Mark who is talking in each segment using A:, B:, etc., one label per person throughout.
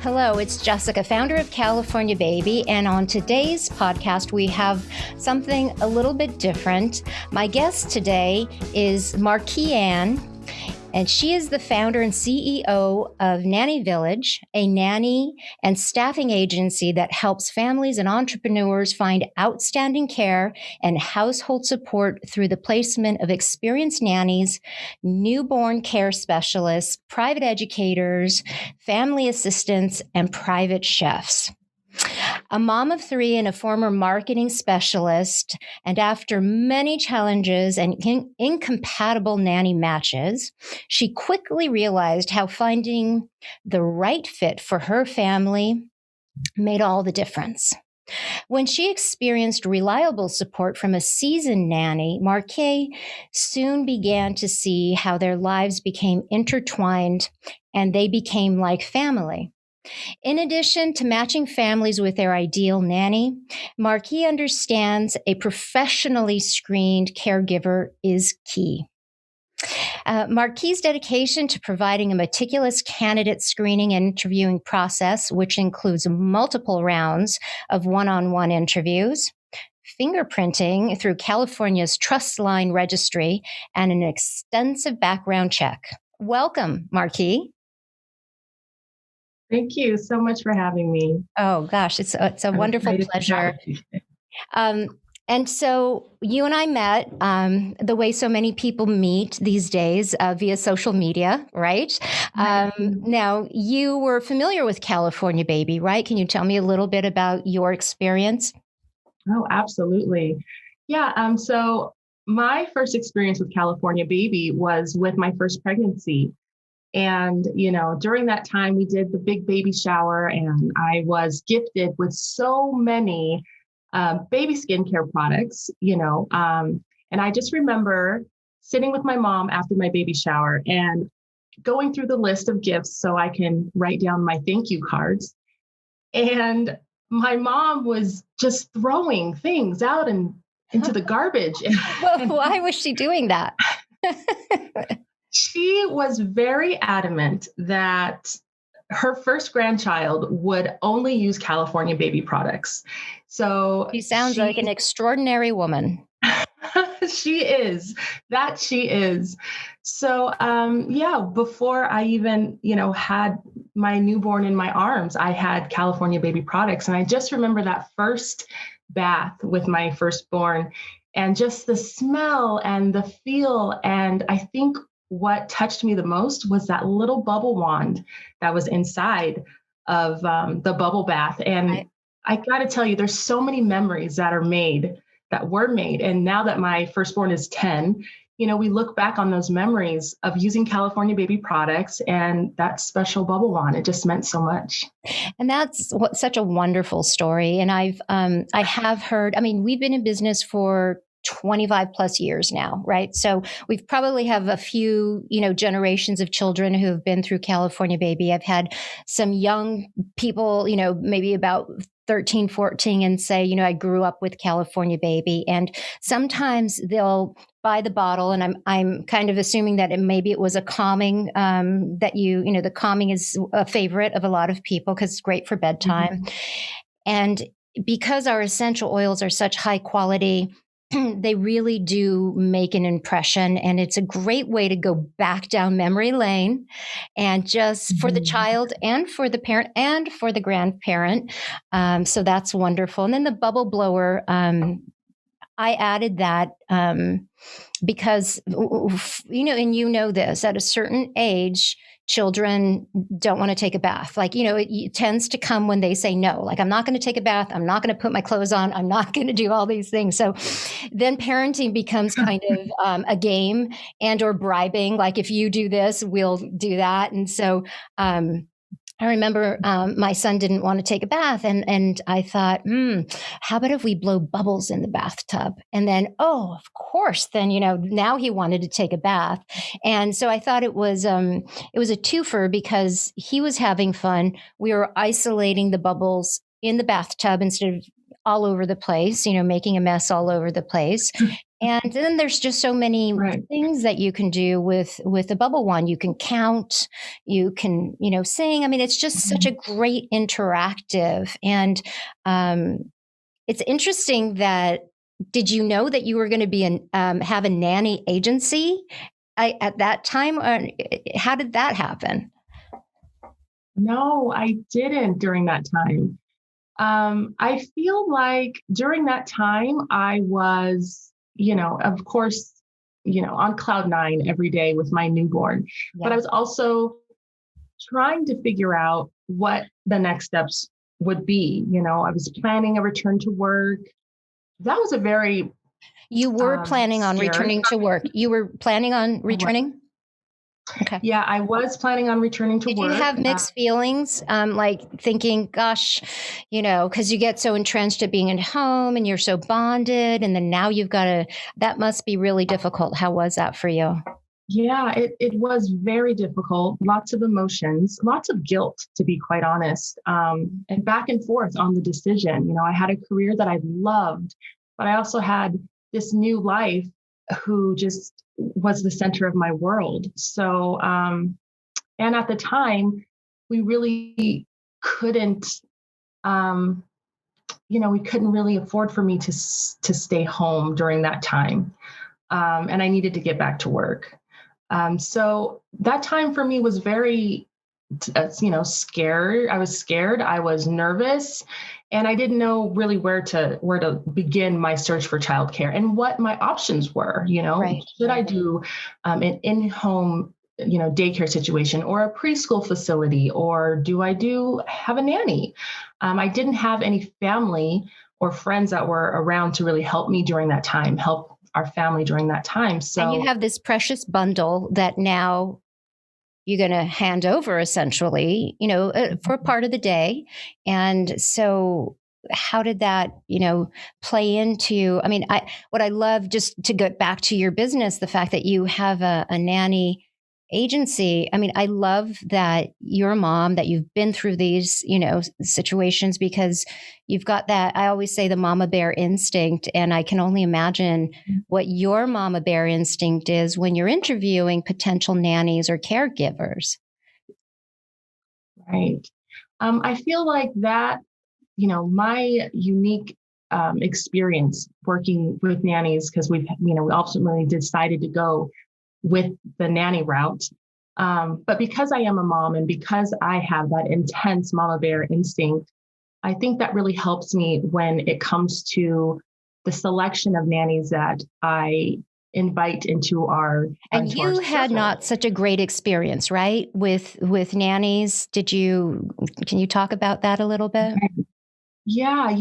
A: Hello, it's Jessica, founder of California Baby, and on today's podcast, we have something a little bit different. My guest today is Marquis Anne, and she is the founder and CEO of Nanny Village, a nanny and staffing agency that helps families and entrepreneurs find outstanding care and household support through the placement of experienced nannies, newborn care specialists, private educators, family assistants, and private chefs. A mom of three and a former marketing specialist, and after many challenges and incompatible nanny matches, she quickly realized how finding the right fit for her family made all the difference. When she experienced reliable support from a seasoned nanny, Marquis soon began to see how their lives became intertwined and they became like family. In addition to matching families with their ideal nanny, Marquis understands a professionally screened caregiver is key. Marquis' dedication to providing a meticulous candidate screening and interviewing process, which includes multiple rounds of one-on-one interviews, fingerprinting through California's Trust Line Registry, and an extensive background check. Welcome, Marquis.
B: Thank you so much for having me.
A: Oh, gosh, it's a wonderful pleasure. And so you and I met the way so many people meet these days via social media, right? Now, you were familiar with California Baby, right? Can you tell me a little bit about your experience?
B: Oh, absolutely. Yeah. So my first experience with California Baby was with my first pregnancy. And, during that time, we did the big baby shower, and I was gifted with so many baby skincare products, and I just remember sitting with my mom after my baby shower and going through the list of gifts so I can write down my thank you cards. And my mom was just throwing things out and into the garbage.
A: Well, why was she doing that?
B: She was very adamant that her first grandchild would only use California Baby products. So
A: she sounds like an extraordinary woman.
B: She is. So, before I even, had my newborn in my arms, I had California Baby products. And I just remember that first bath with my firstborn and just the smell and the feel. And I think what touched me the most was that little bubble wand that was inside of the bubble bath. And I got to tell you, there's so many memories that were made. And now that my firstborn is 10, we look back on those memories of using California Baby products and that special bubble wand. It just meant so much.
A: And that's such a wonderful story. And I have heard, we've been in business for 25 plus years now, right? So we've probably have a few, generations of children who have been through California Baby. I've had some young people, maybe about 13, 14 and say, I grew up with California Baby. And sometimes they'll buy the bottle, and I'm kind of assuming that maybe it was a calming, that the calming is a favorite of a lot of people because it's great for bedtime. Mm-hmm. And because our essential oils are such high quality, they really do make an impression, and it's a great way to go back down memory lane and just for the child and for the parent and for the grandparent. So that's wonderful. And then the bubble blower, I added that because, this, at a certain age, children don't want to take a bath. It tends to come when they say no, like, I'm not going to take a bath. I'm not going to put my clothes on. I'm not going to do all these things. So then parenting becomes kind of a game and or bribing. Like, if you do this, we'll do that. And so, I remember my son didn't want to take a bath, and I thought, how about if we blow bubbles in the bathtub? And then, of course, then now he wanted to take a bath, and so I thought it was a twofer because he was having fun. We were isolating the bubbles in the bathtub instead of all over the place, making a mess all over the place. And then there's just so many
B: Right.
A: things that you can do with the bubble wand. You can count, you can, sing. I mean, it's just such a great interactive. And it's interesting that, did you know that you were going to be have a nanny agency at that time? Or how did that happen?
B: No, I didn't during that time. I feel like during that time, I was, of course, on cloud nine every day with my newborn, but I was also trying to figure out what the next steps would be. I was planning a return to work. That was a very
A: You were planning on
B: scary.
A: returning to work. You were planning on returning? Okay.
B: Yeah, I was planning on returning to
A: Did
B: work.
A: you have mixed feelings, like thinking, gosh, because you get so entrenched at being at home and you're so bonded, and then now you've got that must be really difficult. How was that for you?
B: Yeah, it was very difficult. Lots of emotions, lots of guilt, to be quite honest, and back and forth on the decision. I had a career that I loved, but I also had this new life who just was the center of my world. So, and at the time, we really couldn't, we couldn't really afford for me to stay home during that time, and I needed to get back to work. So that time for me was very, scared. I was scared. I was nervous, and I didn't know really where to begin my search for childcare and what my options were.
A: Right.
B: Should I do an in-home, daycare situation or a preschool facility, or do I have a nanny? I didn't have any family or friends that were around to really help me during that time, help our family during that time. So,
A: and you have this precious bundle that now you're going to hand over essentially, for a part of the day. And so how did that, play into, I mean, what I love, just to get back to your business, the fact that you have a nanny agency. I mean, I love that you're a mom, that you've been through these, situations, because you've got that, I always say, the mama bear instinct. And I can only imagine what your mama bear instinct is when you're interviewing potential nannies or caregivers.
B: Right. I feel like that, my unique experience working with nannies, because we ultimately decided to go with the nanny route. But because I am a mom and because I have that intense mama bear instinct, I think that really helps me when it comes to the selection of nannies that I invite into our
A: and you had not such a great experience, right, with nannies. Can you talk about that a little bit?
B: Yeah,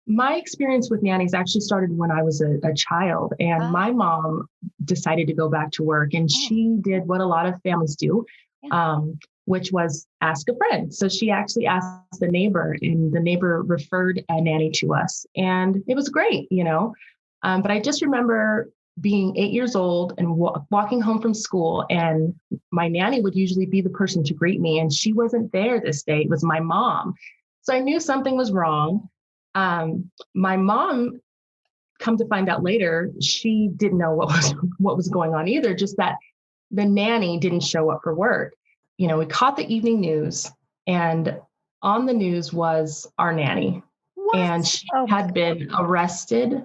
B: my experience with nannies actually started when I was a child, and my mom decided to go back to work, and she did what a lot of families do, which was ask a friend. So she actually asked the neighbor, and the neighbor referred a nanny to us, and it was great, But I just remember being 8 years old and walking home from school, and my nanny would usually be the person to greet me, and she wasn't there this day. It was my mom. So I knew something was wrong. My mom, come to find out later, she didn't know what was going on either, just that the nanny didn't show up for work. We caught the evening news, and on the news was our nanny. What? And she had been arrested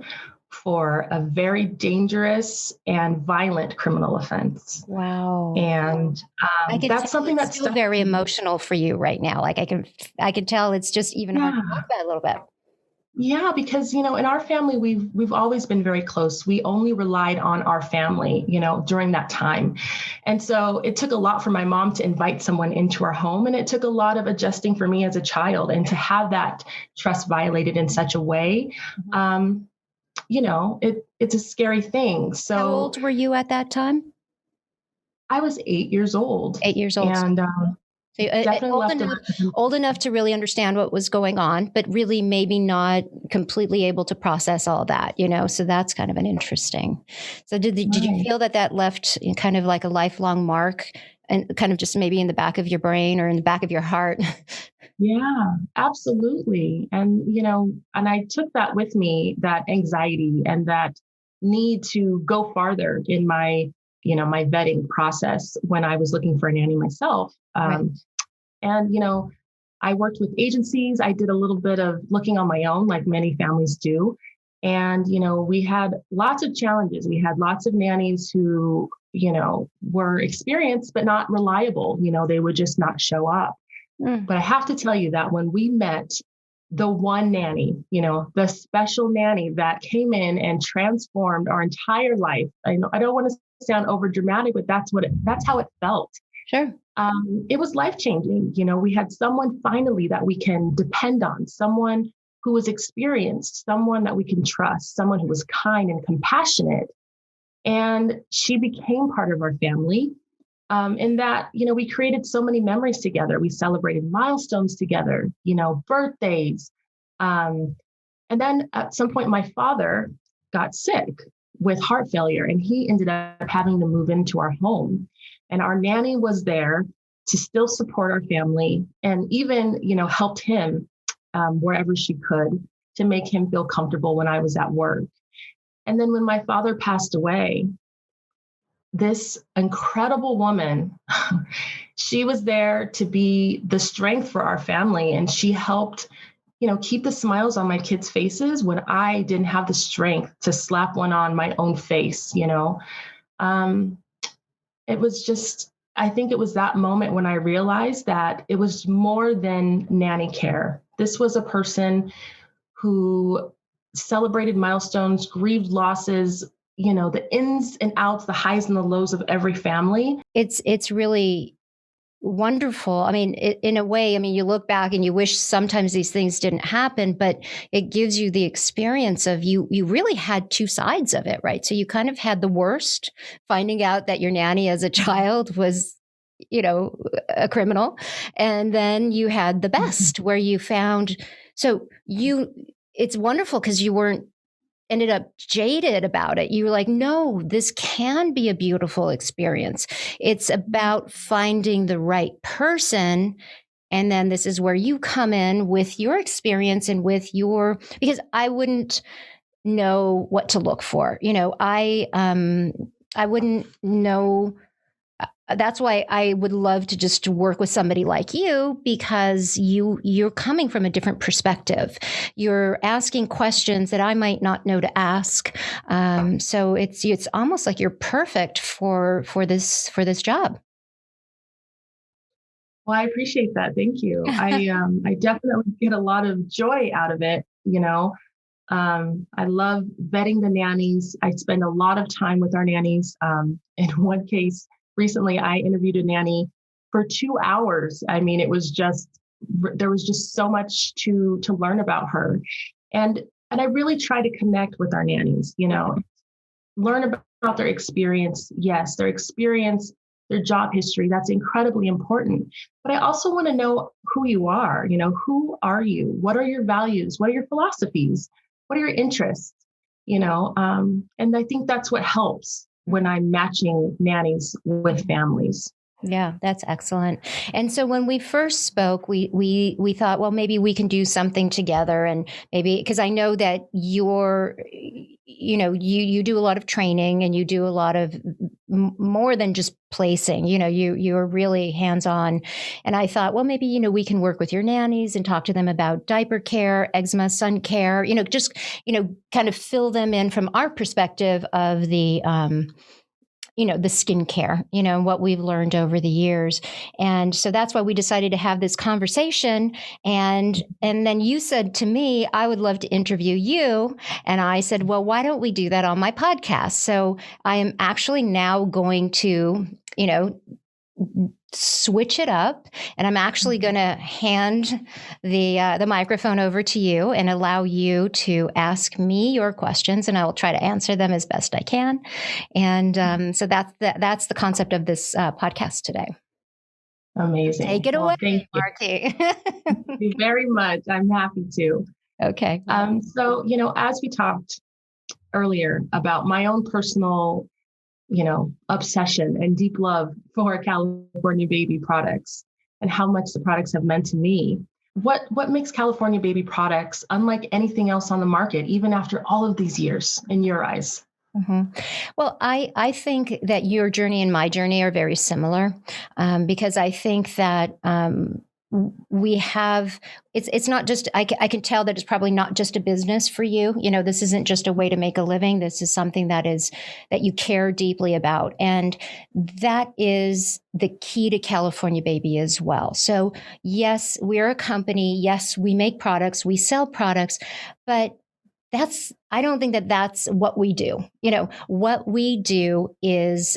B: for a very dangerous and violent criminal offense.
A: Wow.
B: And that's something that's
A: still very emotional for you right now. Like I can tell it's just even hard to talk about a little bit.
B: Yeah, because, in our family, we've always been very close. We only relied on our family, during that time. And so it took a lot for my mom to invite someone into our home. And it took a lot of adjusting for me as a child, and to have that trust violated in such a way, it's a scary thing. So
A: how old were you at that time?
B: I was 8 years old.
A: 8 years old.
B: And
A: so old enough to really understand what was going on, but really maybe not completely able to process all that, so that's kind of an interesting. So did you feel that left kind of like a lifelong mark, and kind of just maybe in the back of your brain or in the back of your heart?
B: Yeah, absolutely. And, and I took that with me, that anxiety and that need to go farther in my vetting process when I was looking for a nanny myself.
A: Right.
B: And, I worked with agencies. I did a little bit of looking on my own, like many families do. And, we had lots of challenges. We had lots of nannies who, were experienced, but not reliable. They would just not show up.
A: Mm.
B: But I have to tell you that when we met the one nanny, the special nanny that came in and transformed our entire life. I don't want to sound over dramatic, but that's how it felt.
A: Sure.
B: It was life changing. We had someone finally that we can depend on, someone who was experienced, someone that we can trust, someone who was kind and compassionate. And she became part of our family. In that, we created so many memories together. We celebrated milestones together, birthdays. And then at some point, my father got sick with heart failure, and he ended up having to move into our home. And our nanny was there to still support our family and even, helped him wherever she could to make him feel comfortable when I was at work. And then when my father passed away, this incredible woman, she was there to be the strength for our family. And she helped, keep the smiles on my kids' faces when I didn't have the strength to slap one on my own face, It was just, I think it was that moment when I realized that it was more than nanny care. This was a person who celebrated milestones, grieved losses, the ins and outs, the highs and the lows of every family.
A: It's really wonderful. I mean, in a way, you look back and you wish sometimes these things didn't happen, but it gives you the experience of you really had two sides of it, right? So you kind of had the worst, finding out that your nanny as a child was, a criminal. And then you had the best where you found, it's wonderful because you weren't ended up jaded about it. You were like, no, this can be a beautiful experience. It's about finding the right person. And then this is where you come in with your experience and because I wouldn't know what to look for. I wouldn't know. That's why I would love to just work with somebody like you, because you're coming from a different perspective. You're asking questions that I might not know to ask. So it's almost like you're perfect for this job.
B: Well, I appreciate that. Thank you. I definitely get a lot of joy out of it. I love vetting the nannies. I spend a lot of time with our nannies. In one case, recently, I interviewed a nanny for 2 hours. It was there was just so much to learn about her. And I really try to connect with our nannies, learn about their experience. Yes, their experience, their job history, that's incredibly important. But I also want to know who you are. Who are you? What are your values? What are your philosophies? What are your interests? And I think that's what helps when I'm matching nannies with families.
A: Yeah, that's excellent. And so when we first spoke, we thought, well, maybe we can do something together, and maybe because I know that you do a lot of training and you do a lot of more than just placing. You're really hands-on. And I thought, well, maybe we can work with your nannies and talk to them about diaper care, eczema, sun care. Just kind of fill them in from our perspective of the the skincare, what we've learned over the years. And so that's why we decided to have this conversation. And then you said to me, I would love to interview you. And I said, well, why don't we do that on my podcast? So I am actually now going to, switch it up, and I'm actually going to hand the microphone over to you and allow you to ask me your questions, and I will try to answer them as best I can. And so that's the concept of this podcast today.
B: Amazing.
A: Take it away,
B: Marquis. Thank you very much. I'm happy to.
A: Okay.
B: So as we talked earlier about my own personal obsession and deep love for California baby products and how much the products have meant to me. What makes California baby products unlike anything else on the market, even after all of these years, in your eyes?
A: Mm-hmm. Well, I think that your journey and my journey are very similar, because I think that we have it's not just I can tell that it's probably not just a business for you. You know, this isn't just a way to make a living. This is something that you care deeply about, and that is the key to California Baby as well. So yes, we're a company. Yes, we make products, we sell products, but I don't think that that's what we do. You know, what we do is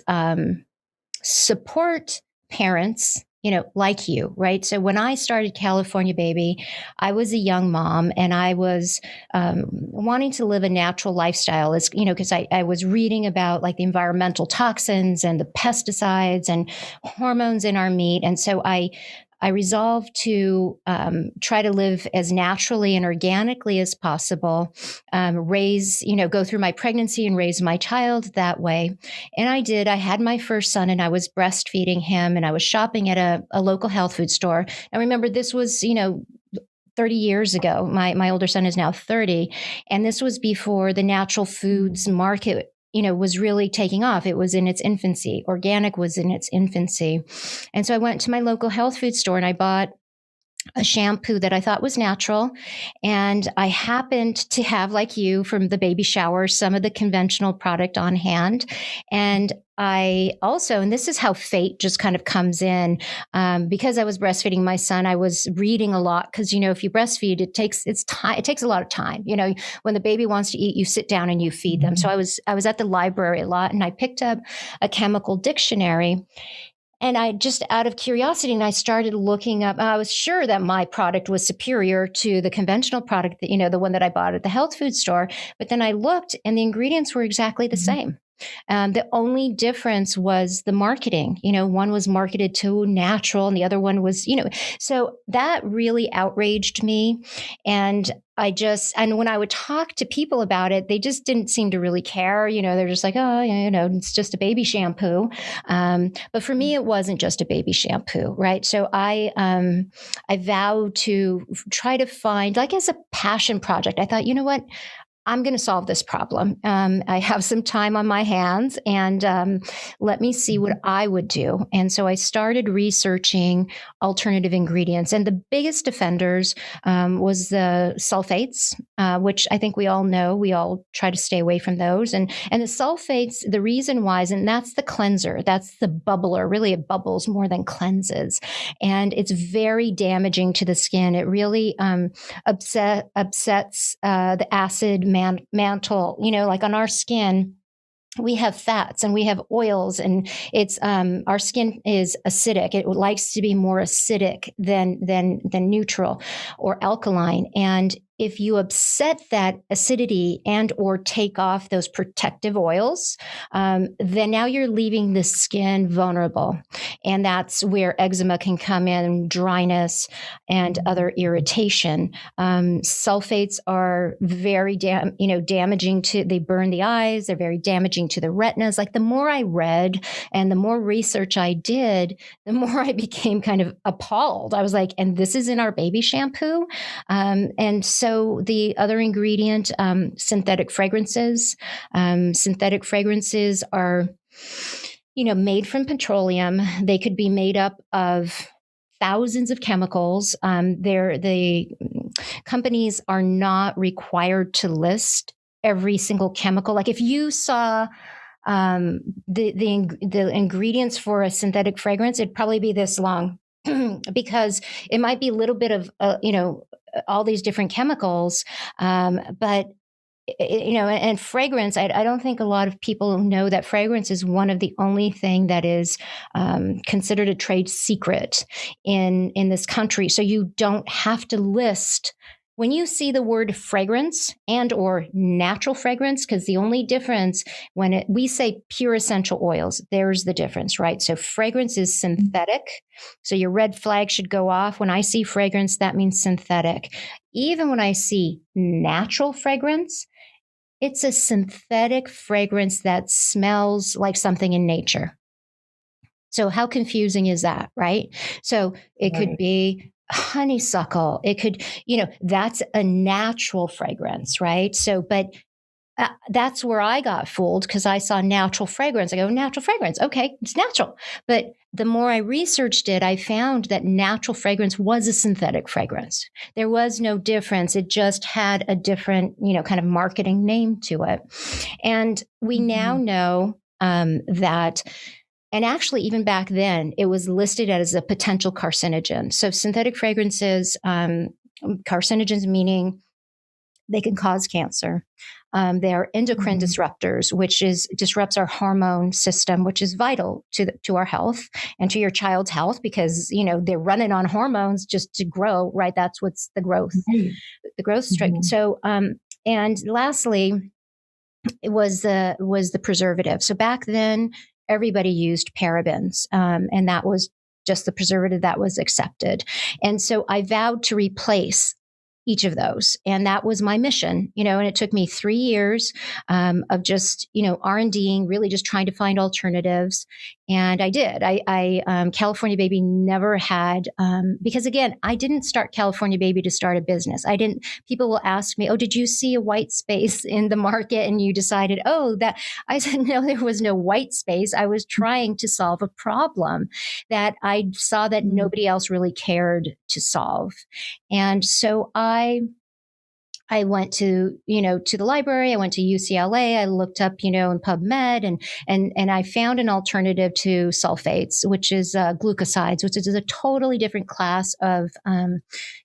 A: support parents, you know, like you, right? So when I started California Baby, I was a young mom and I was wanting to live a natural lifestyle, as you know, because I was reading about like the environmental toxins and the pesticides and hormones in our meat. And so I resolved to try to live as naturally and organically as possible, go through my pregnancy and raise my child that way. And I did. I had my first son and I was breastfeeding him and I was shopping at a local health food store. And remember, this was, 30 years ago. My older son is now 30. And this was before the natural foods market was really taking off. It was in its infancy. Organic was in its infancy. And so I went to my local health food store and I bought a shampoo that I thought was natural. And I happened to have, like you, from the baby shower, some of the conventional product on hand. And I also, and this is how fate just kind of comes in, because I was breastfeeding my son, I was reading a lot because, if you breastfeed, it takes a lot of time. When the baby wants to eat, you sit down and you feed them. So I was at the library a lot and I picked up a chemical dictionary. And I just out of curiosity, and I started looking up, I was sure that my product was superior to the conventional product that, the one that I bought at the health food store. But then I looked and the ingredients were exactly the same. The only difference was the marketing. One was marketed to natural and the other one was, so that really outraged me. And when I would talk to people about it, they just didn't seem to really care. They're just like, oh, it's just a baby shampoo. But for me, it wasn't just a baby shampoo, right? So I vowed to try to find, like as a passion project, I thought, you know what? I'm going to solve this problem. I have some time on my hands and let me see what I would do. And so I started researching alternative ingredients. And the biggest offenders was the sulfates, which I think we all know. We all try to stay away from those. And the sulfates, the reason why is, and that's the cleanser, that's the bubbler. Really, it bubbles more than cleanses. And it's very damaging to the skin. It really upsets the acid mantle, like on our skin. We have fats and we have oils, and it's our skin is acidic. It likes to be more acidic than neutral or alkaline. And if you upset that acidity and or take off those protective oils, then now you're leaving the skin vulnerable. And that's where eczema can come in, dryness and other irritation. Sulfates are very damaging they burn the eyes. They're very damaging to the retinas. Like the more I read and the more research I did, the more I became kind of appalled. I was like, and this is in our baby shampoo? And so the other ingredient, synthetic fragrances. Synthetic fragrances are, made from petroleum. They could be made up of thousands of chemicals. The companies are not required to list every single chemical. Like if you saw the ingredients for a synthetic fragrance, it'd probably be this long. Because it might be a little bit of, all these different chemicals, but and fragrance, I don't think a lot of people know that fragrance is one of the only thing that is considered a trade secret in this country. So you don't have to list. When you see the word fragrance and or natural fragrance, because the only difference when we say pure essential oils, there's the difference, right? So fragrance is synthetic. So your red flag should go off. When I see fragrance, that means synthetic. Even when I see natural fragrance, it's a synthetic fragrance that smells like something in nature. So how confusing is that, right? So it could be honeysuckle. It could, that's a natural fragrance, right? So, but that's where I got fooled because I saw natural fragrance. I go, natural fragrance. Okay, it's natural. But the more I researched it, I found that natural fragrance was a synthetic fragrance. There was no difference. It just had a different, kind of marketing name to it. And we now know that. And actually, even back then, it was listed as a potential carcinogen. So synthetic fragrances, carcinogens meaning they can cause cancer. They are endocrine disruptors, which disrupts our hormone system, which is vital to our health and to your child's health because they're running on hormones just to grow, right? That's what's the growth, the growth strike. So, and lastly, it was the preservative. So back then, everybody used parabens, and that was just the preservative that was accepted. And so I vowed to replace each of those. And that was my mission, and it took me 3 years of just, R&Ding, really just trying to find alternatives. And I did. California Baby never had, because again, I didn't start California Baby to start a business. People will ask me, oh, did you see a white space in the market and you decided, that, I said, no, there was no white space. I was trying to solve a problem that I saw that nobody else really cared to solve. And so I went to the library. I went to UCLA. I looked up, in PubMed and I found an alternative to sulfates, which is glucosides, which is a totally different class of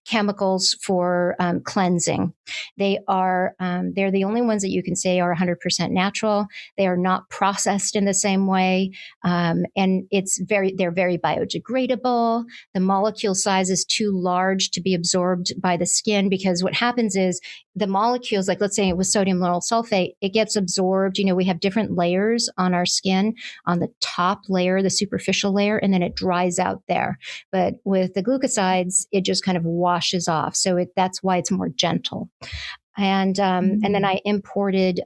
A: chemicals for cleansing. They're the only ones that you can say are 100% natural. They are not processed in the same way. And they're very biodegradable. The molecule size is too large to be absorbed by the skin because what happens is the molecules, like let's say it was sodium lauryl sulfate, it gets absorbed. We have different layers on our skin. On the top layer, the superficial layer, and then it dries out there. But with the glucosides, it just kind of washes off. So that's why it's more gentle. And then I imported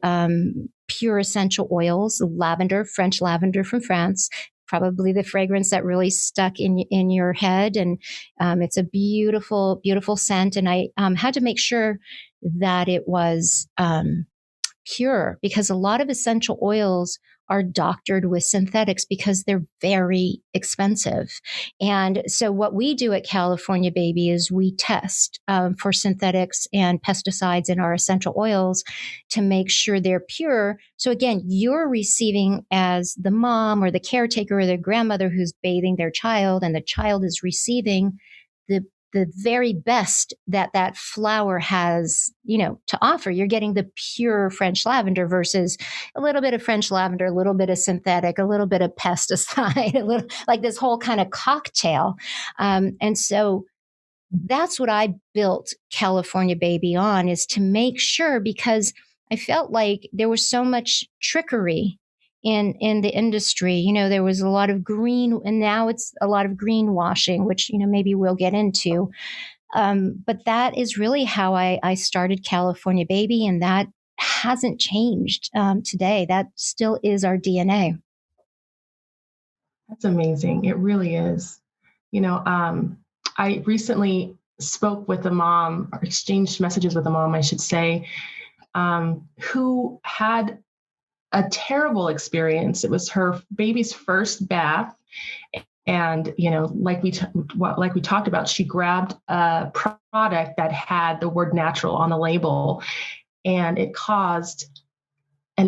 A: pure essential oils, lavender, French lavender from France. Probably the fragrance that really stuck in your head. And it's a beautiful, beautiful scent. And I had to make sure that it was pure because a lot of essential oils are doctored with synthetics because they're very expensive. And so what we do at California Baby is we test for synthetics and pesticides in our essential oils to make sure they're pure. So again, you're receiving as the mom or the caretaker or the grandmother who's bathing their child, and the child is receiving the very best that flower has, to offer. You're getting the pure French lavender versus a little bit of French lavender, a little bit of synthetic, a little bit of pesticide, a little like this whole kind of cocktail. And so that's what I built California Baby on, is to make sure, because I felt like there was so much trickery in the industry. There was a lot of green, and now it's a lot of greenwashing, which, maybe we'll get into. But that is really how I started California Baby, and that hasn't changed today. That still is our DNA.
B: That's amazing. It really is. I recently spoke with a mom, or exchanged messages with a mom, I should say, who had a terrible experience. It was her baby's first bath. And, like we talked about, she grabbed a product that had the word natural on the label, and it caused a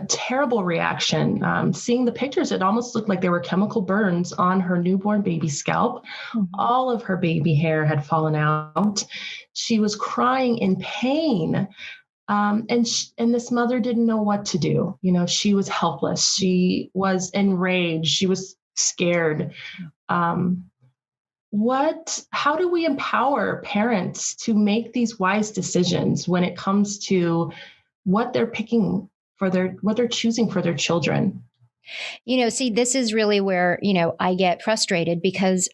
B: terrible reaction. Seeing the pictures, it almost looked like there were chemical burns on her newborn baby scalp. Mm-hmm. All of her baby hair had fallen out. She was crying in pain. And this mother didn't know what to do. She was helpless. She was enraged. She was scared. How do we empower parents to make these wise decisions when it comes to what they're picking what they're choosing for their children?
A: See, this is really where, I get frustrated because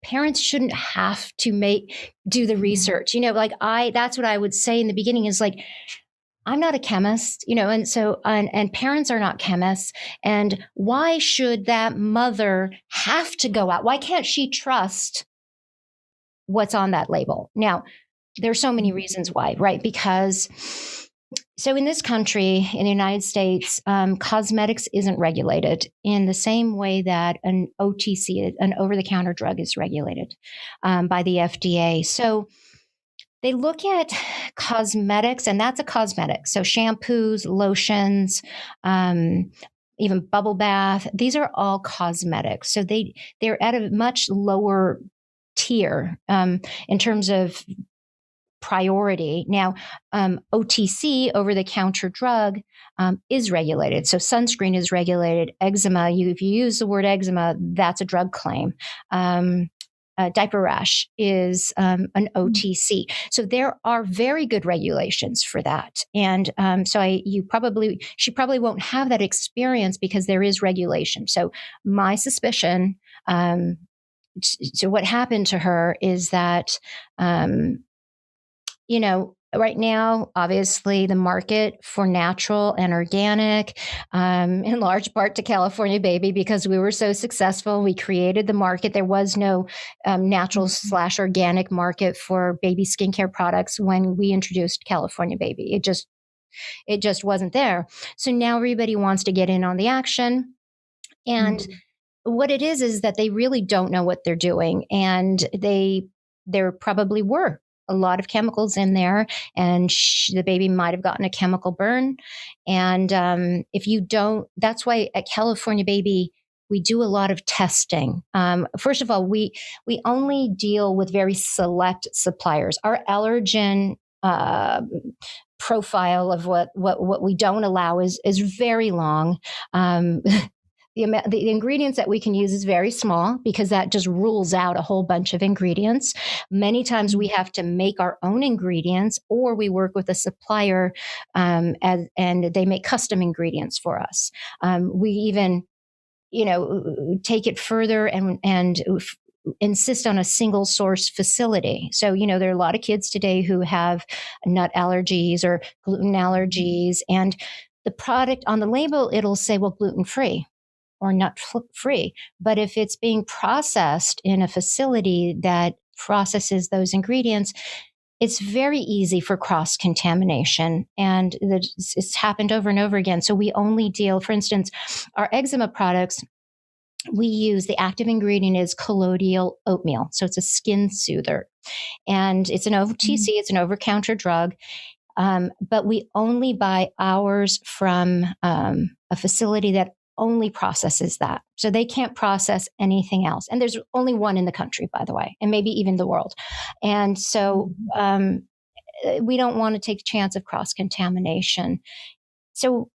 A: parents shouldn't have to do the research. That's what I would say in the beginning is like, I'm not a chemist, and so, and parents are not chemists. And why should that mother have to go out? Why can't she trust what's on that label? Now, there's so many reasons why, right? Because so in this country, in the United States, cosmetics isn't regulated in the same way that an OTC, an over-the-counter drug, is regulated by the FDA. So they look at cosmetics, and that's a cosmetic. So shampoos, lotions, even bubble bath, these are all cosmetics. So they're at a much lower tier in terms of priority. Now, OTC, over-the-counter drug, is regulated. So sunscreen is regulated. Eczema, if you use the word eczema, that's a drug claim. Diaper rash is an OTC. So there are very good regulations for that. And she probably won't have that experience because there is regulation. So my suspicion, so what happened to her is that, right now, obviously, the market for natural and organic, in large part to California Baby, because we were so successful, we created the market. There was no natural/organic market for baby skincare products when we introduced California Baby. It just wasn't there. So now everybody wants to get in on the action. And what it is that they really don't know what they're doing. And there probably were a lot of chemicals in there, and the baby might have gotten a chemical burn. And if you don't, that's why at California Baby, we do a lot of testing. First of all, we only deal with very select suppliers. Our allergen profile of what we don't allow is very long. The ingredients that we can use is very small because that just rules out a whole bunch of ingredients. Many times we have to make our own ingredients, or we work with a supplier and they make custom ingredients for us. We even, take it further and insist on a single source facility. So, there are a lot of kids today who have nut allergies or gluten allergies, and the product on the label, it'll say, well, gluten-free or nut-free. But if it's being processed in a facility that processes those ingredients, it's very easy for cross-contamination. And it's happened over and over again. So we only deal, for instance, our eczema products, we use, the active ingredient is colloidal oatmeal. So it's a skin soother. And it's an OTC, it's an over-counter drug. But we only buy ours from a facility that only processes that. So they can't process anything else. And there's only one in the country, by the way, and maybe even the world. And so we don't want to take a chance of cross-contamination. So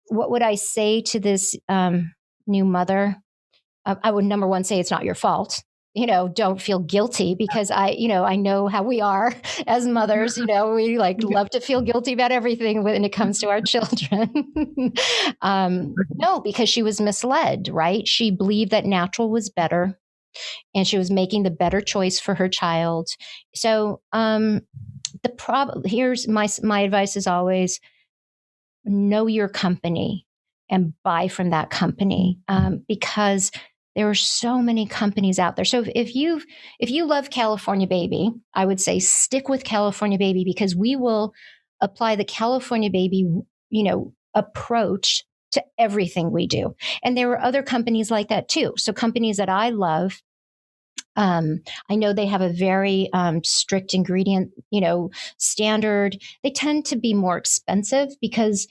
A: what would I say to this new mother? I would, number one, say it's not your fault. Don't feel guilty, because I know how we are as mothers. We love to feel guilty about everything when it comes to our children. No, because she was misled, right? She believed that natural was better, and she was making the better choice for her child. So here's my advice is always know your company and buy from that company, because there are so many companies out there. So if you love California Baby, I would say stick with California Baby, because we will apply the California Baby, approach to everything we do. And there are other companies like that too. So companies that I love, I know they have a very strict ingredient, standard. They tend to be more expensive, because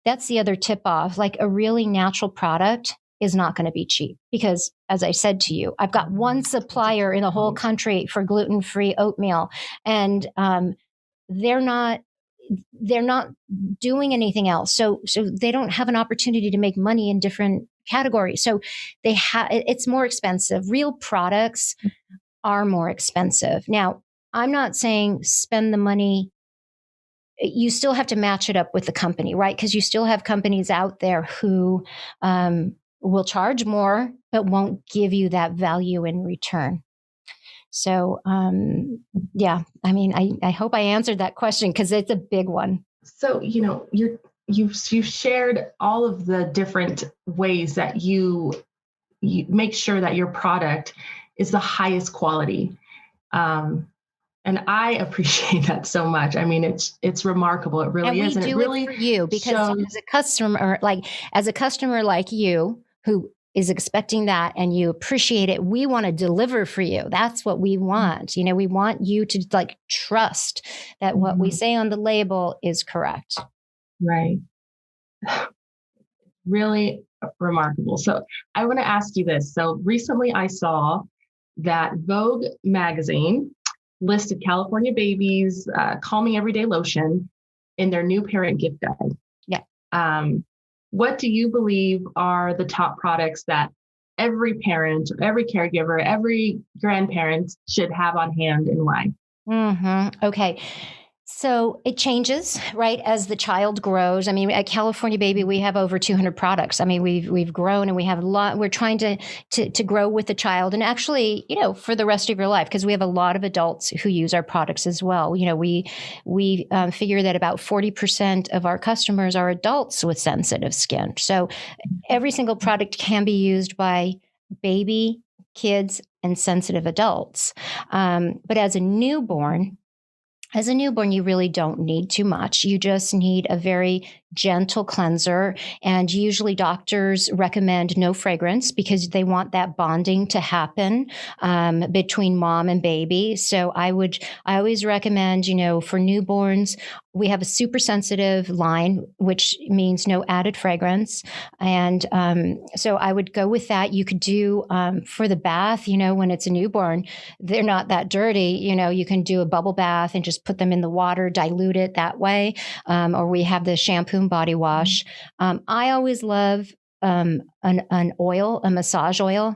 A: that's the other tip off. Like a really natural product is not going to be cheap, because, as I said to you, I've got one supplier in the whole country for gluten-free oatmeal, and they're not doing anything else. So they don't have an opportunity to make money in different categories. So it's more expensive. Real products are more expensive. Now, I'm not saying spend the money. You still have to match it up with the company, right? Because you still have companies out there who will charge more, but won't give you that value in return. So, I hope I answered that question, because it's a big one.
B: So, you've shared all of the different ways that you make sure that your product is the highest quality. And I appreciate that so much. I mean, it's remarkable. It really is.
A: And we
B: And it
A: do it
B: really
A: for you because
B: shows.
A: as a customer like you who is expecting that and you appreciate it, we want to deliver for you. That's what we want. We want you to trust that what we say on the label is correct.
B: Right. Really remarkable. So I want to ask you this. So recently I saw that Vogue magazine listed California Baby's Calming Everyday Lotion in their new parent gift guide.
A: Yeah.
B: What do you believe are the top products that every parent, every caregiver, every grandparent should have on hand, and why?
A: Okay. So it changes, right, as the child grows. I mean, at California Baby, we have over 200 products. I mean, we've grown and we have a lot. We're trying to grow with the child, and actually, for the rest of your life, because we have a lot of adults who use our products as well. We figure that about 40% of our customers are adults with sensitive skin. So every single product can be used by baby, kids, and sensitive adults. But as a newborn, you really don't need too much. You just need a very gentle cleanser. And usually doctors recommend no fragrance because they want that bonding to happen between mom and baby. So I always recommend, for newborns, we have a super sensitive line, which means no added fragrance. And so I would go with that. You could do for the bath, when it's a newborn, they're not that dirty. You can do a bubble bath and just put them in the water, dilute it that way. Or we have the shampoo and body wash. I always love an oil, a massage oil,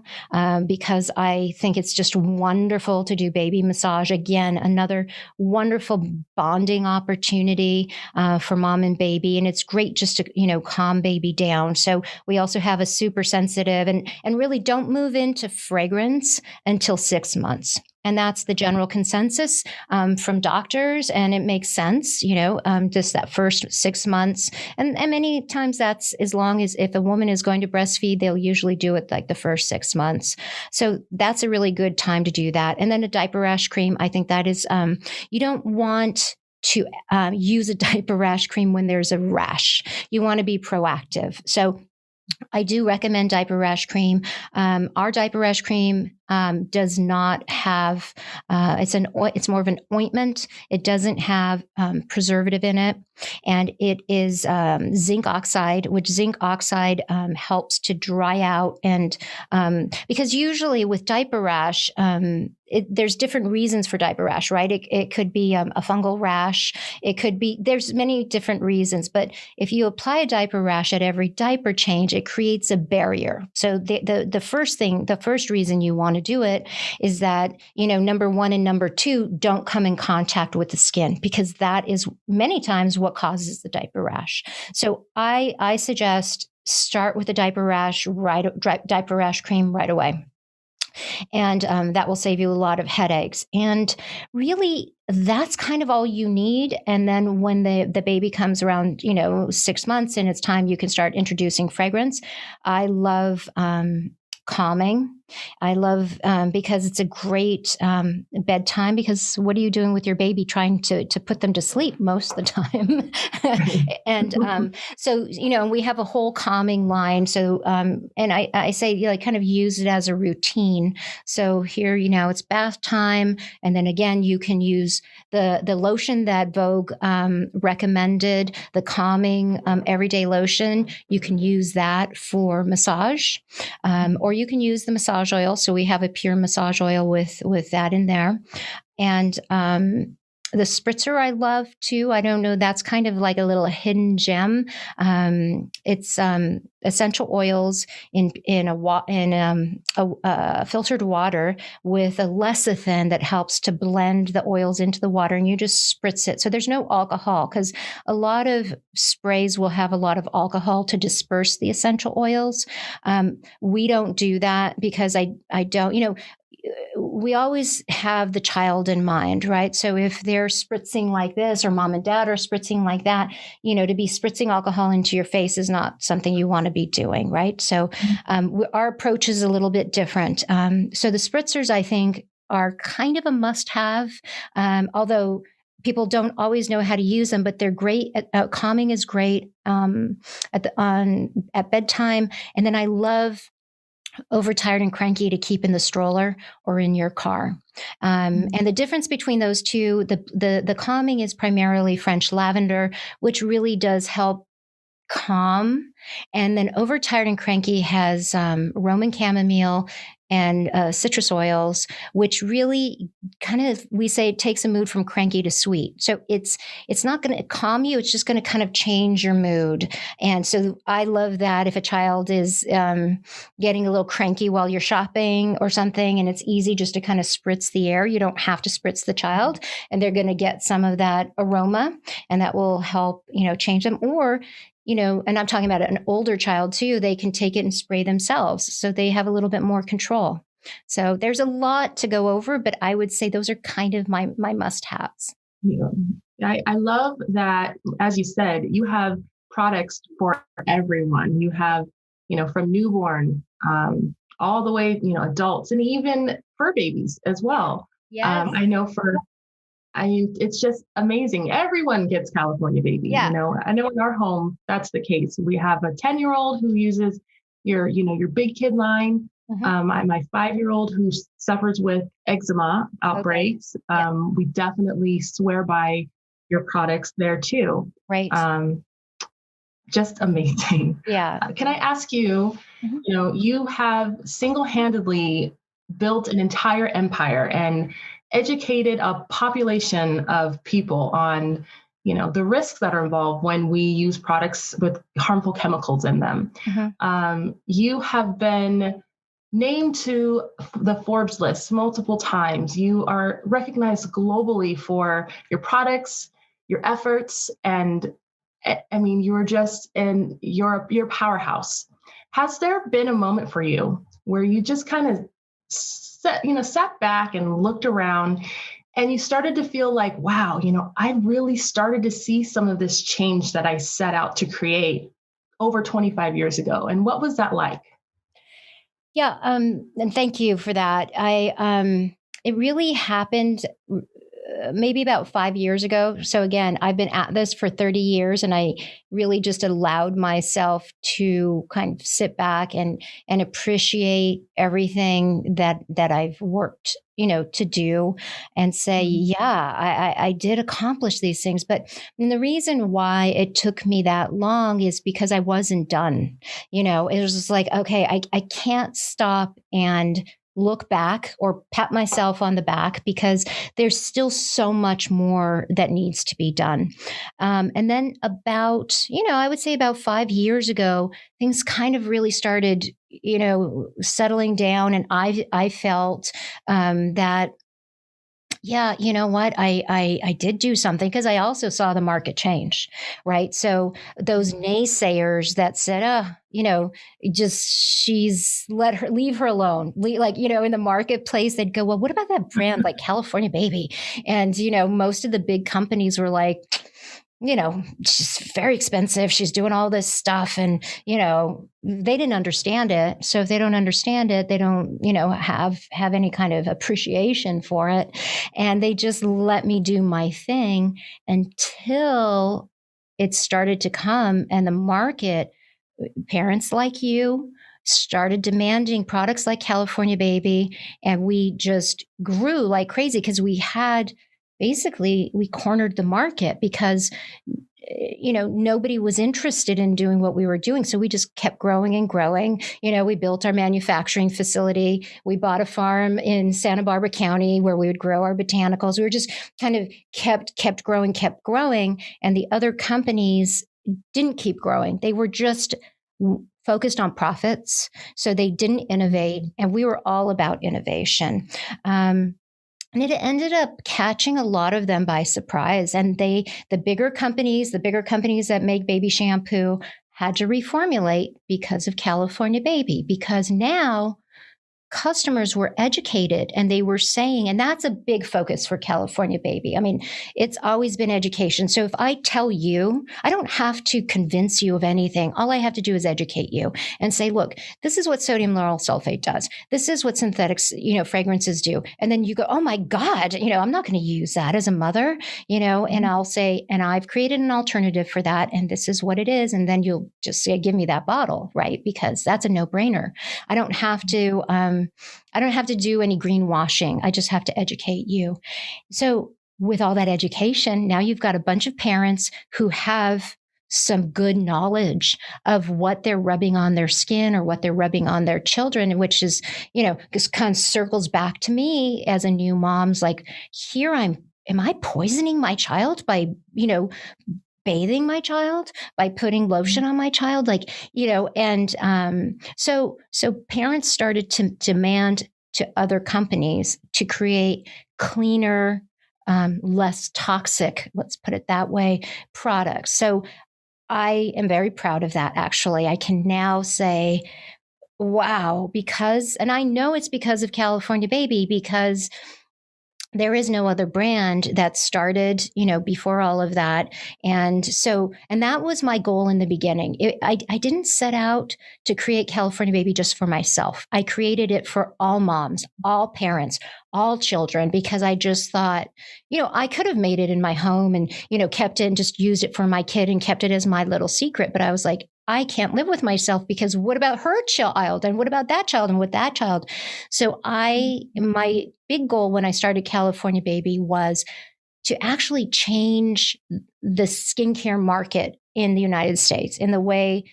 A: because I think it's just wonderful to do baby massage. Again, another wonderful bonding opportunity for mom and baby. And it's great just to, calm baby down. So we also have a super sensitive and really don't move into fragrance until 6 months. And that's the general consensus from doctors. And it makes sense, just that first 6 months. And many times that's as long as if a woman is going to breastfeed, they'll usually do it like the first 6 months. So that's a really good time to do that. And then a diaper rash cream, I think that is, you don't want to use a diaper rash cream when there's a rash. You want to be proactive. So I do recommend diaper rash cream. Our diaper rash cream does not have. It's more of an ointment. It doesn't have preservative in it, and it is zinc oxide, which zinc oxide helps to dry out. And because usually with diaper rash, there's different reasons for diaper rash, right? It could be a fungal rash. It could be, there's many different reasons, but if you apply a diaper rash at every diaper change, it creates a barrier. So the first reason you want to do it is that, number one and number two don't come in contact with the skin, because that is many times what causes the diaper rash. So I suggest start with a diaper rash cream right away. And that will save you a lot of headaches. And really, that's kind of all you need. And then when the baby comes around, 6 months and it's time, you can start introducing fragrance. I love calming. I love because it's a great bedtime, because what are you doing with your baby trying to put them to sleep most of the time? And so, we have a whole calming line. So, and I say, kind of use it as a routine. So here, it's bath time. And then again, you can use the lotion that Vogue recommended, the calming everyday lotion. You can use that for massage, or you can use the massage oil. So we have a pure massage oil with that in there. And the spritzer I love too. I don't know. That's kind of like a little hidden gem. It's essential oils in a filtered water with a lecithin that helps to blend the oils into the water, and you just spritz it. So there's no alcohol, because a lot of sprays will have a lot of alcohol to disperse the essential oils. We don't do that because I don't. we always have the child in mind, right? So if they're spritzing like this, or mom and dad are spritzing like that, to be spritzing alcohol into your face is not something you want to be doing, right? So our approach is a little bit different. So the spritzers, I think, are kind of a must-have, although people don't always know how to use them, but they're great. Calming is great at bedtime, and then I love overtired and cranky to keep in the stroller or in your car. And the difference between those two, the calming is primarily French lavender, which really does help calm. And then overtired and cranky has Roman chamomile and citrus oils, which really kind of, we say, it takes a mood from cranky to sweet. So it's not going to calm you. It's just going to kind of change your mood. And so I love that if a child is getting a little cranky while you're shopping or something, and it's easy just to kind of spritz the air. You don't have to spritz the child, and they're going to get some of that aroma, and that will help, change them. Or and I'm talking about an older child too, they can take it and spray themselves. So they have a little bit more control. So there's a lot to go over, but I would say those are kind of my must-haves.
B: Yeah. I love that, as you said, you have products for everyone. You have, from newborn all the way, adults, and even fur babies as well.
A: Yes.
B: It's just amazing. Everyone gets California baby.
A: Yeah.
B: I know in our home, that's the case. We have a 10-year-old who uses your big kid line. Mm-hmm. My 5-year-old who suffers with eczema outbreaks. Okay. Yeah. We definitely swear by your products there too.
A: Right.
B: Just amazing.
A: Yeah.
B: Can I ask you, mm-hmm. You have single-handedly built an entire empire and educated a population of people on, the risks that are involved when we use products with harmful chemicals in them. Mm-hmm. You have been named to the Forbes list multiple times. You are recognized globally for your products, your efforts, and you are just you're a powerhouse. Has there been a moment for you where you just kind of sat back and looked around and you started to feel like, wow, I really started to see some of this change that I set out to create over 25 years ago? And what was that like?
A: Yeah. And thank you for that. It really happened maybe about 5 years ago. So again, I've been at this for 30 years, and I really just allowed myself to kind of sit back and appreciate everything that I've worked, to do, and say, yeah, I did accomplish these things. But the reason why it took me that long is because I wasn't done. It was just like, okay, I can't stop and look back or pat myself on the back, because there's still so much more that needs to be done. And then about, I would say about 5 years ago, things kind of really started, settling down. And I felt that, yeah, you know what? I did do something, because I also saw the market change, right? So those naysayers that said, leave her alone. In the marketplace, they'd go, well, what about that brand like California Baby? And, most of the big companies were like, she's very expensive. She's doing all this stuff. And, they didn't understand it. So if they don't understand it, they don't, have any kind of appreciation for it. And they just let me do my thing until it started to come, and the market, parents like you, started demanding products like California Baby. And we just grew like crazy, because we cornered the market, because nobody was interested in doing what we were doing. So we just kept growing and growing. We built our manufacturing facility. We bought a farm in Santa Barbara County where we would grow our botanicals. We were just kind of kept growing. And the other companies didn't keep growing. They were just focused on profits. So they didn't innovate. And we were all about innovation. And it ended up catching a lot of them by surprise. And the bigger companies that make baby shampoo had to reformulate because of California Baby, because now customers were educated and they were saying, and that's a big focus for California Baby. I mean, it's always been education. So if I tell you, I don't have to convince you of anything. All I have to do is educate you and say, look, this is what sodium lauryl sulfate does. This is what synthetics, fragrances do. And then you go, oh my God, I'm not going to use that as a mother, and I'll say, and I've created an alternative for that. And this is what it is. And then you'll just say, give me that bottle, right? Because that's a no-brainer. I don't have to do any greenwashing. I just have to educate you. So with all that education, now you've got a bunch of parents who have some good knowledge of what they're rubbing on their skin or what they're rubbing on their children, which is, just kind of circles back to me as a new mom's like, here am I poisoning my child by, bathing my child, by putting lotion on my child, so parents started to demand to other companies to create cleaner, less toxic, let's put it that way, products. So I am very proud of that. Actually, I can now say, wow, and I know it's because of California Baby, because there is no other brand that started, before all of that. And that was my goal in the beginning. I didn't set out to create California Baby just for myself. I created it for all moms, all parents, all children, because I just thought, I could have made it in my home and, kept it and just used it for my kid and kept it as my little secret. But I was like, I can't live with myself, because what about her child? And what about that child? And with that child? So my big goal when I started California Baby was to actually change the skincare market in the United States in the way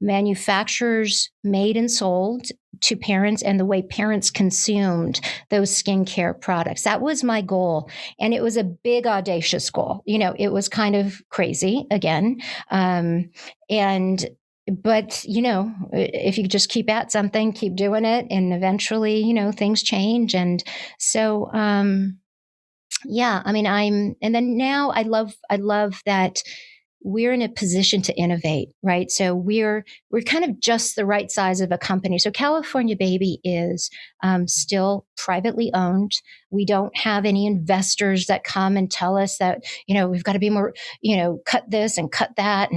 A: manufacturers made and sold to parents and the way parents consumed those skincare products. That was my goal. And it was a big, audacious goal. It was kind of crazy again. But if you just keep at something, keep doing it, and eventually, things change. And so, and then now I love that we're in a position to innovate, right? So we're kind of just the right size of a company. So California Baby is still privately owned. We don't have any investors that come and tell us that, we've got to be more, cut this and cut that.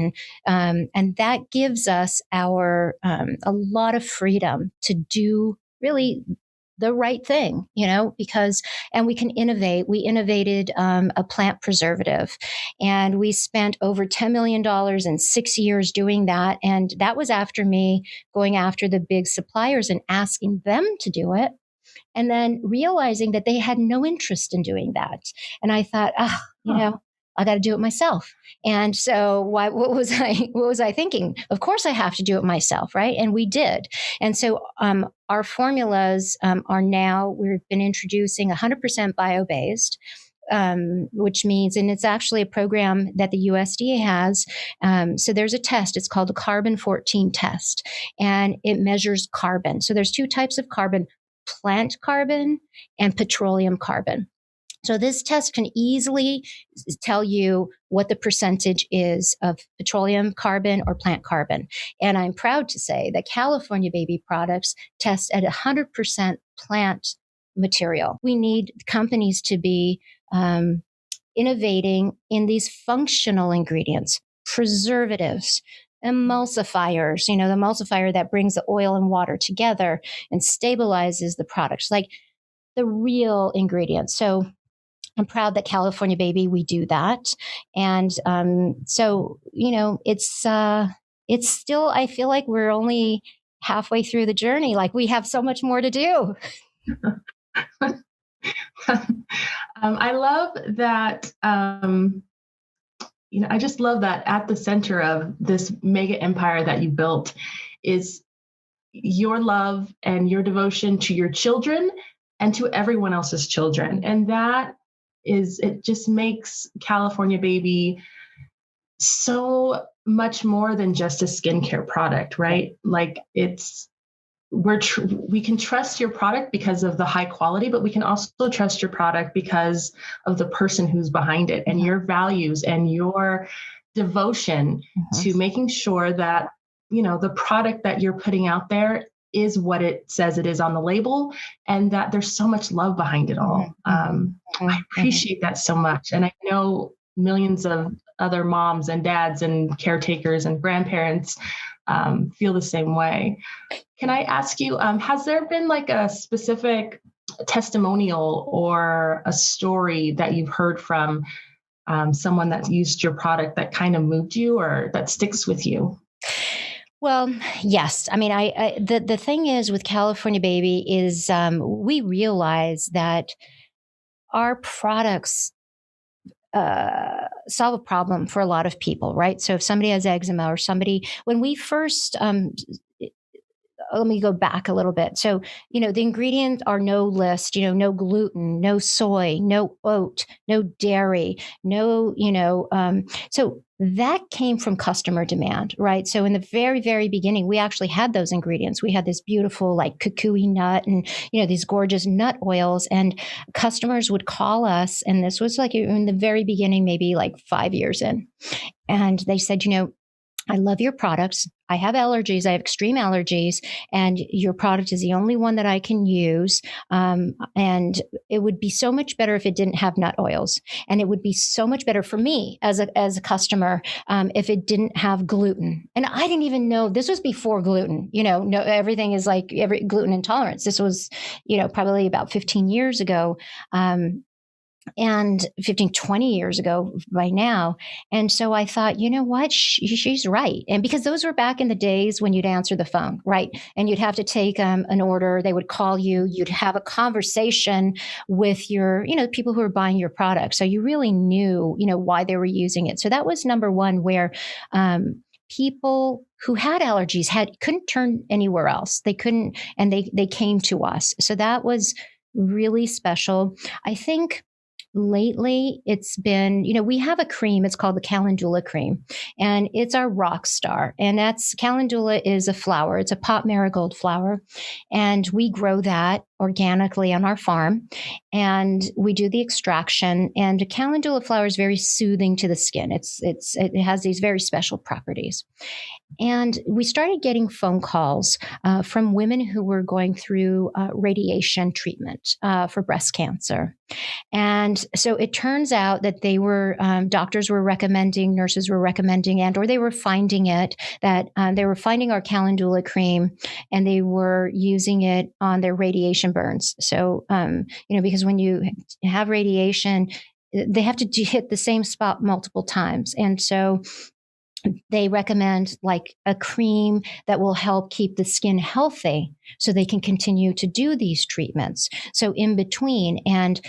A: And that gives us a lot of freedom to do really the right thing, and we can innovate. We innovated a plant preservative, and we spent over $10 million in 6 years doing that. And that was after me going after the big suppliers and asking them to do it, and then realizing that they had no interest in doing that. And I thought, I got to do it myself. And so what was I thinking? Of course I have to do it myself, right? And we did. And so our formulas are now, we've been introducing 100% bio-based, which means, and it's actually a program that the USDA has. So there's a test, it's called the carbon 14 test, and it measures carbon. So there's two types of carbon: plant carbon and petroleum carbon. So this test can easily tell you what the percentage is of petroleum carbon or plant carbon. And I'm proud to say that California Baby products test at 100% plant material. We need companies to be innovating in these functional ingredients, preservatives, emulsifiers, the emulsifier that brings the oil and water together and stabilizes the products, like the real ingredients. So I'm proud that California Baby, we do that. And so, it's still, I feel like we're only halfway through the journey. Like, we have so much more to do.
B: I love that. I just love that at the center of this mega empire that you built is your love and your devotion to your children and to everyone else's children. And it just makes California Baby so much more than just a skincare product, right? Like, we can trust your product because of the high quality, but we can also trust your product because of the person who's behind it and your values and your devotion to making sure that, the product that you're putting out there is what it says it is on the label, and that there's so much love behind it all. I appreciate that so much. And I know millions of other moms and dads and caretakers and grandparents feel the same way. Can I ask you, has there been like a specific testimonial or a story that you've heard from someone that used your product that kind of moved you or that sticks with you?
A: Well, yes. I mean, the thing is with California Baby is we realize that our products solve a problem for a lot of people, right? So if somebody has eczema or when we first let me go back a little bit. So, the ingredients are no list, no gluten, no soy, no oat, no dairy, no, so that came from customer demand, right? So in the very, very beginning, we actually had those ingredients. We had this beautiful like kukui nut and, these gorgeous nut oils, and customers would call us. And this was like in the very beginning, maybe like 5 years in. And they said, I love your products. I have allergies. I have extreme allergies, and your product is the only one that I can use. And it would be so much better if it didn't have nut oils, and it would be so much better for me as a customer if it didn't have gluten. And I didn't even know this was before gluten. No, everything is like every gluten intolerance. This was, probably about 15 years ago. And 15, 20 years ago by now. And so I thought, you know what? She's right. And because those were back in the days when you'd answer the phone, right? And you'd have to take an order. They would call you. You'd have a conversation with your, people who were buying your product. So you really knew, why they were using it. So that was number one, where people who had allergies couldn't turn anywhere else. They couldn't, and they came to us. So that was really special. I think lately it's been, we have a cream. It's called the Calendula Cream, and it's our rock star. And Calendula is a flower. It's a pot marigold flower. And we grow that organically on our farm, and we do the extraction. And the calendula flower is very soothing to the skin. It has these very special properties. And we started getting phone calls from women who were going through radiation treatment for breast cancer. And so it turns out that they were, doctors were recommending, nurses were recommending, or they were finding it, that they were finding our Calendula Cream, and they were using it on their radiation burns. So, because when you have radiation, they have to hit the same spot multiple times. And so they recommend like a cream that will help keep the skin healthy so they can continue to do these treatments. So in between, and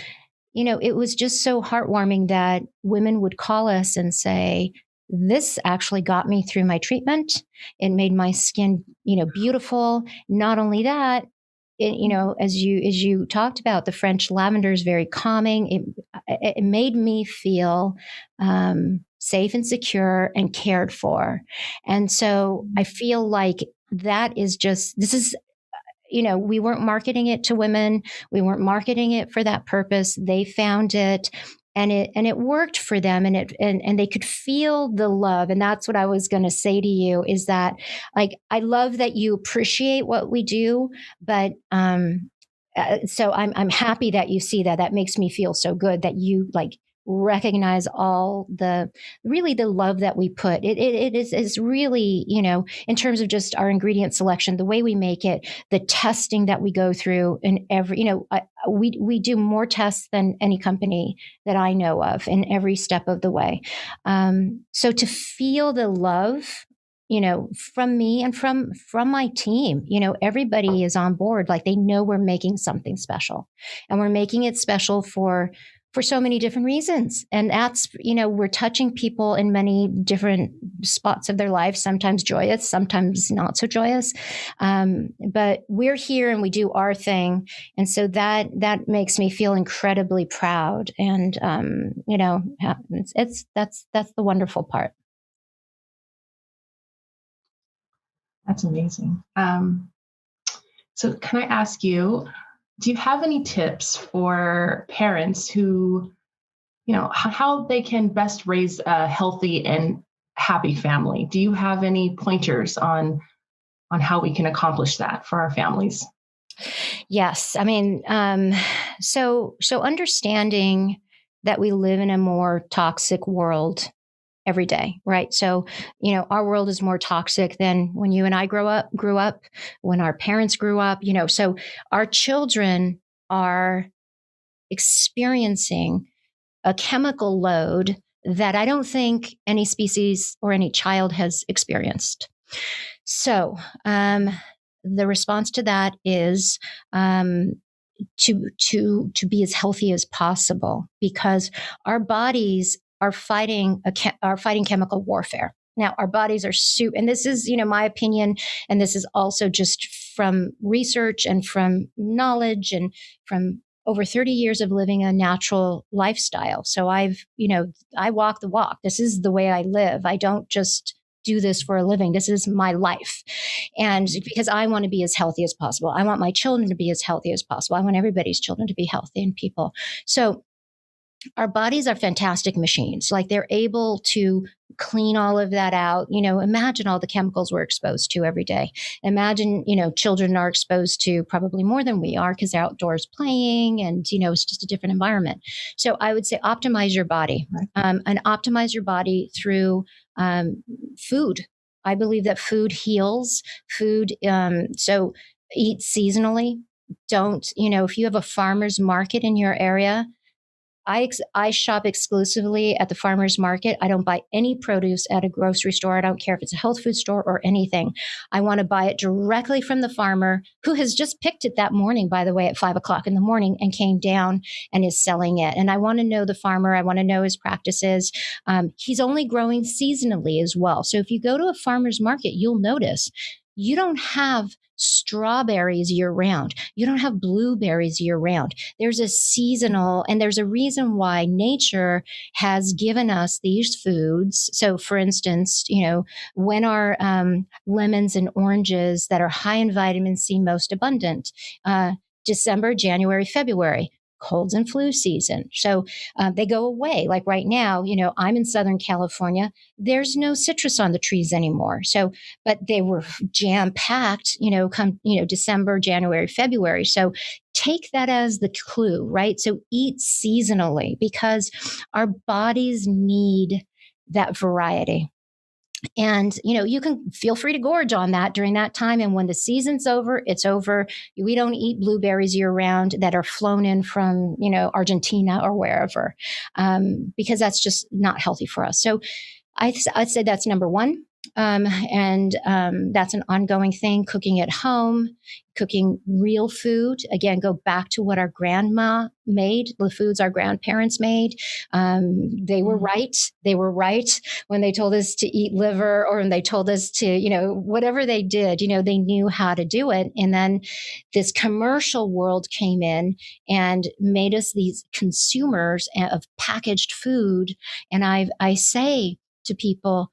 A: it was just so heartwarming that women would call us and say, this actually got me through my treatment. It made my skin, beautiful. Not only that, as you talked about, the French lavender is very calming. It made me feel safe and secure and cared for. And so I feel like this is, we weren't marketing it to women. We weren't marketing it for that purpose. They found it, and it worked for them, and they could feel the love. And that's what I was going to say to you, is that like, I love that you appreciate what we do, but so I'm happy that you see that. That makes me feel so good that you like recognize all the love that we put. It is really, in terms of just our ingredient selection, the way we make it, the testing that we go through, and we do more tests than any company that I know of in every step of the way. So to feel the love, from me and from my team, everybody is on board. Like, they know we're making something special, and we're making it special for so many different reasons. And that's, we're touching people in many different spots of their life, sometimes joyous, sometimes not so joyous. But we're here and we do our thing. And so that makes me feel incredibly proud. And, that's the wonderful part.
B: That's amazing. So can I ask you, do you have any tips for parents who, how they can best raise a healthy and happy family? Do you have any pointers on on how we can accomplish that for our families.
A: Yes. I mean, so understanding that we live in a more toxic world every day, right? So, our world is more toxic than when you and I grew up, when our parents grew up, so our children are experiencing a chemical load that I don't think any species or any child has experienced. So, the response to that is to be as healthy as possible, because our bodies are fighting chemical warfare. Now, our bodies are and this is, my opinion, and this is also just from research and from knowledge and from over 30 years of living a natural lifestyle. So I walk the walk. This is the way I live. I don't just do this for a living. This is my life. And because I want to be as healthy as possible. I want my children to be as healthy as possible. I want everybody's children to be healthy and people. So our bodies are fantastic machines. Like, they're able to clean all of that out. Imagine all the chemicals we're exposed to every day. Imagine, children are exposed to probably more than we are, because they're outdoors playing, and, it's just a different environment. So I would say optimize your body, and optimize your body through food. I believe that food heals. So eat seasonally. Don't, if you have a farmer's market in your area, I shop exclusively at the farmer's market. I don't buy any produce at a grocery store. I don't care if it's a health food store or anything. I want to buy it directly from the farmer, who has just picked it that morning, by the way, at 5:00 in the morning, and came down and is selling it. And I want to know the farmer. I want to know his practices. He's only growing seasonally as well. So if you go to a farmer's market, you'll notice you don't have strawberries year round. You don't have blueberries year round. There's a seasonal, and there's a reason why nature has given us these foods. So for instance, when are lemons and oranges that are high in vitamin C most abundant? December, January, February. Colds and flu season. So they go away. Like right now, I'm in Southern California. There's no citrus on the trees anymore. So, but they were jam packed, come, December, January, February. So take that as the clue, right? So eat seasonally, because our bodies need that variety. And, you can feel free to gorge on that during that time. And when the season's over, it's over. We don't eat blueberries year round that are flown in from, Argentina or wherever, because that's just not healthy for us. So I'd say that's number one. And that's an ongoing thing. Cooking at home, cooking real food. Again, go back to what our grandma made, the foods our grandparents made. They were right. They were right when they told us to eat liver, or when they told us to, whatever they did, they knew how to do it. And then this commercial world came in and made us these consumers of packaged food. And I say to people,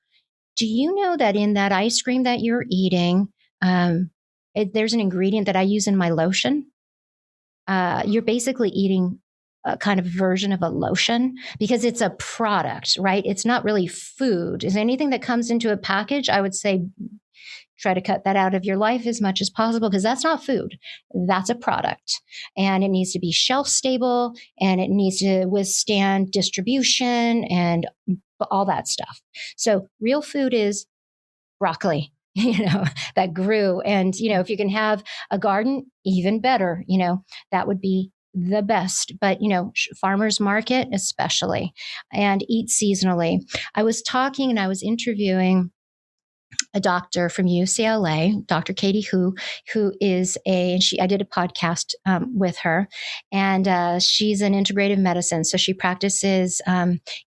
A: do you know that in that ice cream that you're eating, there's an ingredient that I use in my lotion? You're basically eating a kind of version of a lotion, because it's a product, right? It's not really food. Is anything that comes into a package, I would say, try to cut that out of your life as much as possible, because that's not food. That's a product. And it needs to be shelf stable, and it needs to withstand distribution and all that stuff. So real food is broccoli, that grew. And, if you can have a garden, even better, that would be the best. But, farmers market especially, and eat seasonally. I was talking and I was interviewing a doctor from UCLA, Dr. Katie who is I did a podcast with her, and she's an integrative medicine. So she practices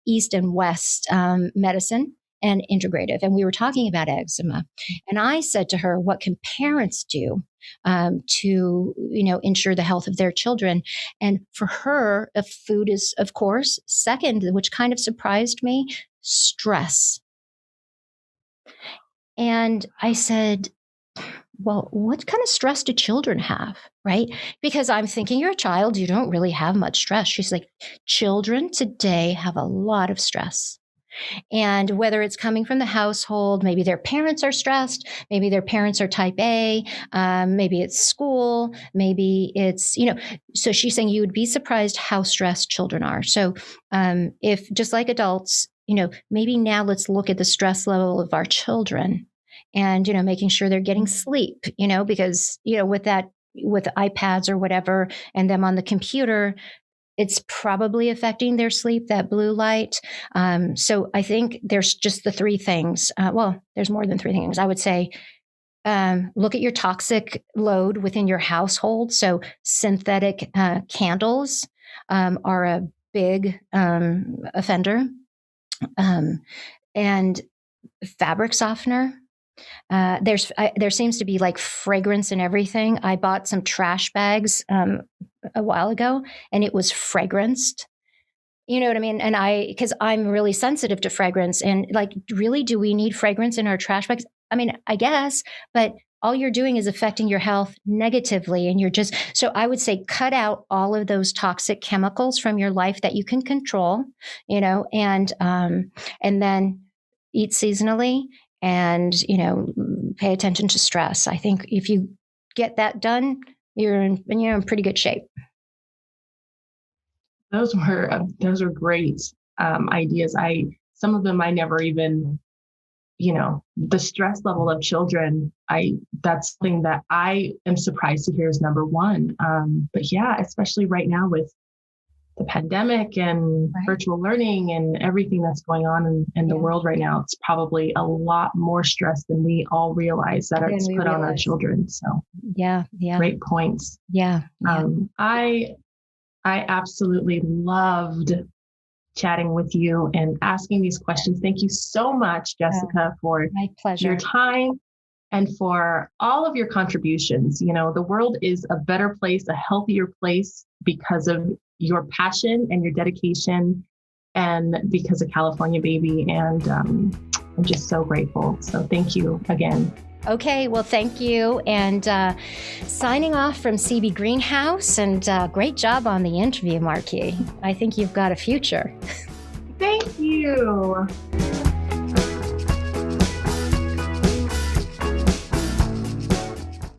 A: East and West medicine and integrative. And we were talking about eczema. And I said to her, what can parents do to, ensure the health of their children? And for her, food is, of course, second, which kind of surprised me, stress. And I said, well, what kind of stress do children have, right? Because I'm thinking, you're a child, you don't really have much stress. She's like, children today have a lot of stress. And whether it's coming from the household, maybe their parents are stressed, maybe their parents are type A, maybe it's school, maybe it's, so she's saying you would be surprised how stressed children are. So if just like adults, maybe now let's look at the stress level of our children and, making sure they're getting sleep, because, with iPads or whatever and them on the computer, it's probably affecting their sleep, that blue light. So I think there's just the three things. There's more than three things. I would say look at your toxic load within your household. So synthetic candles are a big offender. And fabric softener. There seems to be like fragrance in everything. I bought some trash bags a while ago, and it was fragranced. You know what I mean? And because I'm really sensitive to fragrance, and like, really, do we need fragrance in our trash bags? I mean, I guess, but all you're doing is affecting your health negatively. And so I would say cut out all of those toxic chemicals from your life that you can control, and then eat seasonally and, pay attention to stress. I think if you get that done, you're in pretty good shape.
B: Those were great ideas. Some of them I never even, the stress level of children, that's something that I am surprised to hear is number one. But yeah, especially right now with the pandemic and virtual learning and everything that's going on in the world right now, it's probably a lot more stress than we all realize that it's put on our children. So
A: yeah.
B: Great points.
A: Yeah.
B: I absolutely loved chatting with you and asking these questions. Thank you so much, Jessica, for
A: my pleasure.
B: Your time and for all of your contributions. The world is a better place, a healthier place because of your passion and your dedication and because of California Baby. And I'm just so grateful. So thank you again.
A: Okay, well, thank you. And signing off from CB Greenhouse, and great job on the interview, Marquis. I think you've got a future.
B: Thank you.